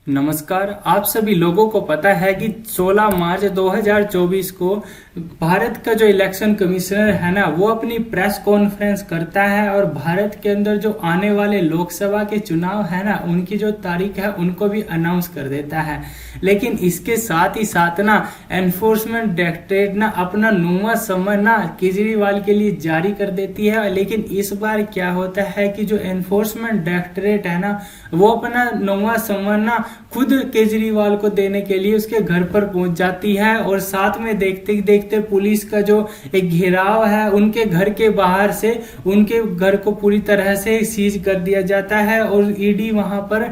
नमस्कार। आप सभी लोगों को पता है कि 16 मार्च 2024 को भारत का जो इलेक्शन कमिश्नर है ना, वो अपनी प्रेस कॉन्फ्रेंस करता है और भारत के अंदर जो आने वाले लोकसभा के चुनाव है ना, उनकी जो तारीख है उनको भी अनाउंस कर देता है। लेकिन इसके साथ ही साथ ना एनफोर्समेंट डायरेक्टरेट ना अपना 9वां समन ना केजरीवाल के लिए जारी कर देती है। लेकिन इस बार क्या होता है कि जो एनफोर्समेंट डायरेक्टरेट है ना, वो अपना 9वां समन ना खुद केजरीवाल को देने के लिए उसके घर पर पहुंच जाती है और साथ में देखते देखते पुलिस का जो एक घेराव है उनके घर के बाहर से उनके घर को पूरी तरह से सीज कर दिया जाता है और ईडी वहां पर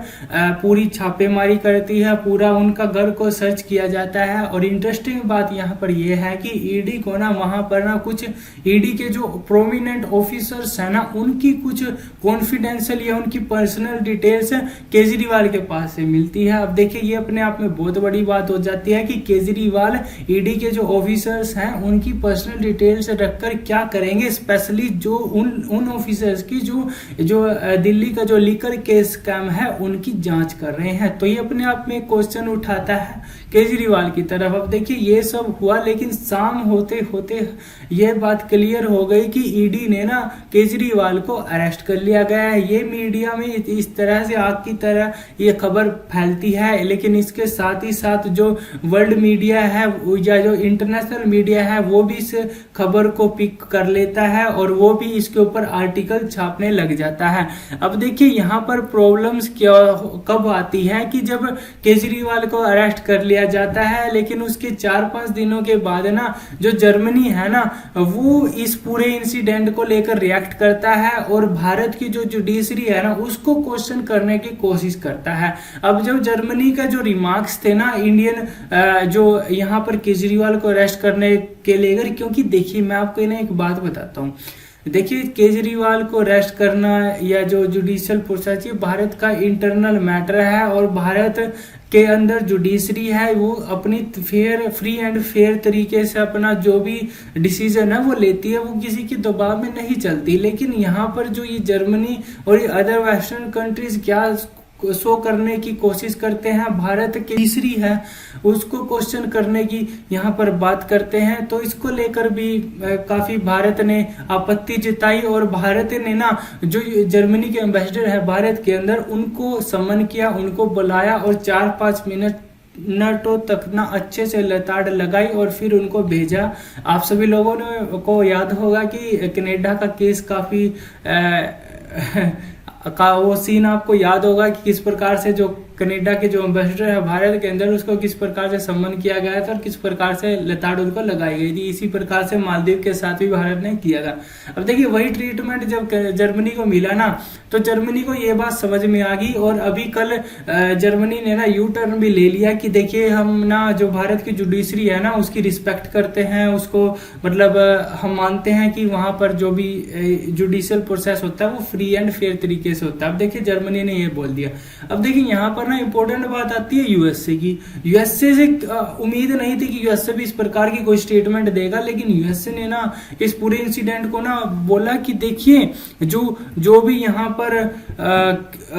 पूरी छापेमारी करती है, पूरा उनका घर को सर्च किया जाता है। और इंटरेस्टिंग बात यहाँ पर यह है कि ईडी को ना वहां पर ना कुछ ईडी के जो प्रोमिनेंट ऑफिसर्स है ना, उनकी कुछ कॉन्फिडेंशियल या उनकी पर्सनल डिटेल्स केजरीवाल के पास से मिलती है। अब देखिए, ये अपने आप में बहुत बड़ी बात हो जाती है कि केजरीवाल ईडी के जो ऑफिसर्स हैं उनकी पर्सनल डिटेल्स रखकर क्या करेंगे, स्पेशली जो उन ऑफिसर्स की जो दिल्ली का जो लीकर केस स्कैम है उनकी जांच कर रहे हैं। तो ये अपने आप में क्वेश्चन उठाता है केजरीवाल की तरफ। अब देखिए, ये सब हुआ, लेकिन शाम होते होते ये बात क्लियर हो गई कि ईडी ने ना केजरीवाल को अरेस्ट कर लिया गया है। ये मीडिया में इस तरह से आग की तरह ये खबर फैलती है, लेकिन इसके साथ ही साथ जो वर्ल्ड मीडिया है या जो इंटरनेशनल मीडिया है वो भी इस खबर को पिक कर लेता है और वो भी इसके ऊपर आर्टिकल छापने लग जाता है। अब देखिए, यहाँ पर प्रॉब्लम्स क्या कब आती है कि जब केजरीवाल को अरेस्ट कर लिया जाता है, लेकिन उसके 4-5 दिनों के बाद ना जो जर्मनी है ना, वो इस पूरे इंसिडेंट को लेकर रिएक्ट करता है और भारत की जो जुडिशरी है ना उसको क्वेश्चन करने की कोशिश करता है। अब जब जर्मनी का जो रिमार्क्स थे ना इंडियन जो यहाँ पर केजरीवाल को अरेस्ट करने के लिए, क्योंकि देखिए मैं आपको ना एक बात बताता हूँ। देखिए, केजरीवाल को अरेस्ट करना या जो जुडिशियल प्रोसेस, ये भारत का इंटरनल मैटर है और भारत के अंदर जुडिशरी है वो अपनी फ्री एंड फेयर तरीके से अपना जो भी डिसीजन है वो लेती है, वो किसी के दबाव में नहीं चलती। लेकिन यहाँ पर जो ये जर्मनी और ये अदर वेस्टर्न कंट्रीज क्या शो करने की कोशिश करते हैं, भारत की तीसरी है उसको क्वेश्चन करने की यहाँ पर बात करते हैं। तो इसको लेकर भी काफी भारत ने आपत्ति जताई और भारत ने ना जो जर्मनी के एम्बेसडर है भारत के अंदर उनको समन किया, उनको बुलाया और 4-5 मिनटों तक ना अच्छे से लताड़ लगाई और फिर उनको भेजा। आप सभी लोगों को याद होगा कि कनाडा का केस काफी का वो सीन आपको याद होगा कि किस प्रकार से जो कनाडा के जो एम्बेसडर है भारत के अंदर उसको किस प्रकार से सम्मान किया गया था और किस प्रकार से लताड़ उनको लगाई गई थी। इसी प्रकार से मालदीव के साथ भी भारत ने किया था। अब देखिए, वही ट्रीटमेंट जब जर्मनी को मिला ना तो जर्मनी को ये बात समझ में आ गई और अभी कल जर्मनी ने ना यू टर्न भी ले लिया कि देखिए, हम ना जो भारत की जुडिशरी है ना उसकी रिस्पेक्ट करते हैं, उसको मतलब हम मानते हैं कि वहां पर जो भी जुडिशियल प्रोसेस होता है वो फ्री एंड फेयर तरीके से होता है। अब देखिए, जर्मनी ने ये बोल दिया। अब देखिए, यहाँ पर ना इंपॉर्टेंट बात आती है यूएसए की। यूएसए से उम्मीद नहीं थी कि यूएसए भी इस प्रकार की कोई स्टेटमेंट देगा, लेकिन यूएसए ने ना इस पूरे इंसिडेंट को ना बोला कि देखिए, जो भी यहाँ पर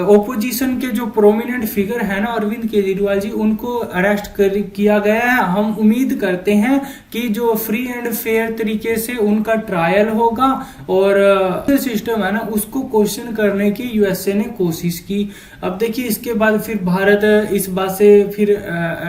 ओपोजिशन के जो प्रोमिनेंट फिगर है ना अरविंद केजरीवाल जी, उनको अरेस्ट किया गया है। हम उम्मीद करते हैं कि जो फ्री एंड फेयर तरीके से उनका ट्रायल होगा और सिस्टम है ना उसको क्वेश्चन करने की यूएसए ने कोशिश की। अब देखिए, इसके बाद फिर भारत इस बात से फिर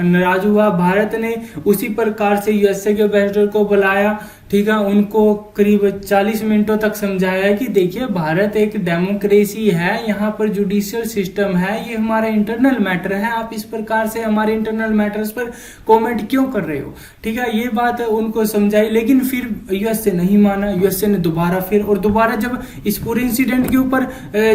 नाराज हुआ। भारत ने उसी प्रकार से यूएसए के एम्बेसडर को बुलाया, ठीक है, उनको करीब 40 मिनटों तक समझाया कि देखिए, भारत एक डेमोक्रेसी है, यहाँ पर जुडिशियल सिस्टम है, ये हमारा इंटरनल मैटर है, आप इस प्रकार से हमारे इंटरनल मैटर्स पर कमेंट क्यों कर रहे हो, ठीक है, ये बात उनको समझाई। लेकिन फिर यूएसए नहीं माना। यूएसए ने दोबारा जब इस पूरे इंसिडेंट के ऊपर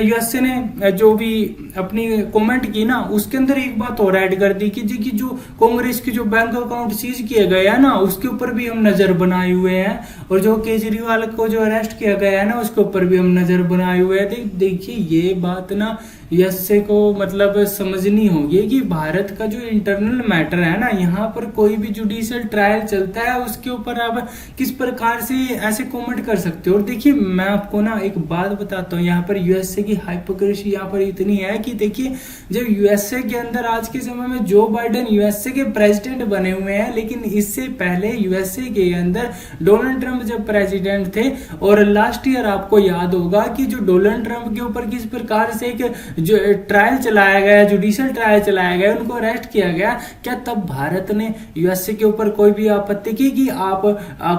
यूएसए ने जो भी अपनी कमेंट की ना उसके अंदर एक बात और ऐड कर दी कि जी की जो कांग्रेस के जो बैंक अकाउंट सीज किए गए हैं ना उसके ऊपर भी हम नजर बनाए हुए हैं और जो केजरीवाल को जो अरेस्ट किया गया है ना उसके ऊपर भी हम नजर बनाए हुए हैं। देखिए, ये बात ना यूएसए को मतलब समझनी होगी कि भारत का जो इंटरनल मैटर है ना, यहाँ पर कोई भी जुडिशियल ट्रायल चलता है उसके ऊपर आप किस प्रकार से ऐसे कमेंट कर सकते हो। और देखिए मैं आपको ना एक बात बताता हूँ, यहाँ पर यूएसए की हाइपोक्रेसी यहाँ पर इतनी है कि देखिए जब यूएसए के अंदर आज के समय में जो बाइडेन यूएसए के प्रेसिडेंट बने हुए हैं, लेकिन इससे पहले यूएसए के अंदर डोनाल्ड ट्रंप जब प्रेसिडेंट थे, और लास्ट ईयर आपको याद होगा कि जो डोनाल्ड ट्रंप के ऊपर किस प्रकार से एक जो ट्रायल चलाया गया, जुडिशियल ट्रायल चलाया गया, उनको अरेस्ट किया गया, क्या तब भारत ने यूएसए के ऊपर कोई भी आपत्ति की कि आप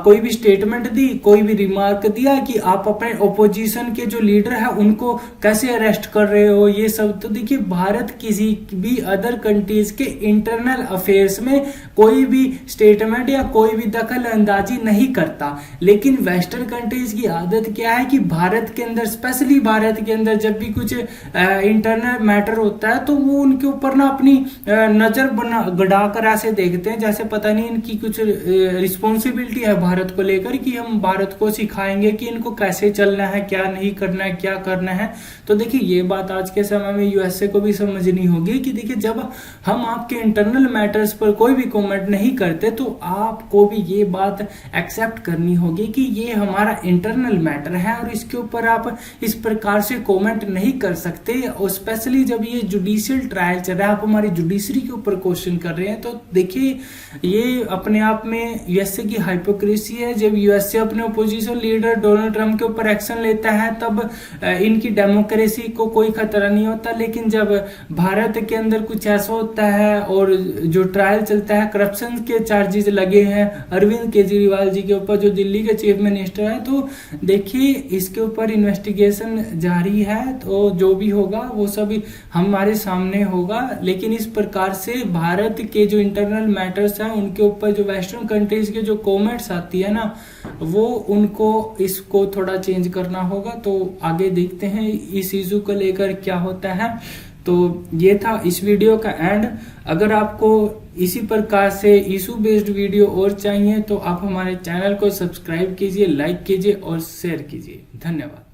कोई भी स्टेटमेंट दी, कोई भी रिमार्क दिया कि आप अपने ओपोजिशन के जो लीडर है उनको कैसे अरेस्ट कर रहे हो, ये सब। तो देखिए भारत किसी भी अदर कंट्रीज के इंटरनल अफेयर्स में कोई भी स्टेटमेंट या कोई भी दखल अंदाजी नहीं करता, लेकिन वेस्टर्न कंट्रीज की आदत क्या है कि भारत के अंदर, स्पेशली भारत के अंदर जब भी कुछ इंटरनल मैटर होता है तो वो उनके ऊपर ना अपनी नजर गड़ाकर ऐसे देखते हैं जैसे पता नहीं इनकी कुछ रिस्पॉन्सिबिलिटी है भारत को लेकर, कि हम भारत को सिखाएंगे कि इनको कैसे चलना है, क्या नहीं करना है, क्या करना है। तो देखिए ये बात आज के समय में यूएसए को भी समझनी होगी कि देखिए जब हम आपके इंटरनल मैटर्स पर कोई भी कमेंट नहीं करते तो आपको भी ये बात एक्सेप्ट करनी होगी कि ये हमारा इंटरनल मैटर है और इसके ऊपर आप इस प्रकार से कमेंट नहीं कर सकते। और स्पेशली जब ये जुडिशियल ट्रायल चल रहा है, आप हमारी जुडिशरी के ऊपर क्वेश्चन कर रहे हैं, तो देखिए ये अपने आप में यूएसए की हाइपोक्रेसी है। जब यूएसए अपने अपोजिशन लीडर डोनाल्ड ट्रंप के ऊपर एक्शन लेता है तब इनकी डेमोक्रेसी को कोई खतरा नहीं होता, लेकिन जब भारत के अंदर कुछ ऐसा होता है और जो ट्रायल चलता है, करप्शन के चार्जेस लगे हैं अरविंद केजरीवाल जी के ऊपर जो दिल्ली के चीफ मिनिस्टर है, तो देखिए इसके ऊपर इन्वेस्टिगेशन जारी है, तो जो भी होगा वो सब हमारे सामने होगा। लेकिन इस प्रकार से भारत के जो इंटरनल मैटर्स हैं उनके ऊपर जो वेस्टर्न कंट्रीज के जो कमेंट्स आती है ना, वो उनको इसको थोड़ा चेंज करना होगा। तो आगे देखते हैं इस इशू को लेकर क्या होता है। तो ये था इस वीडियो का एंड। अगर आपको इसी प्रकार से इशू बेस्ड वीडियो और चाहिए तो आप हमारे चैनल को सब्सक्राइब कीजिए, लाइक कीजिए और शेयर कीजिए। धन्यवाद।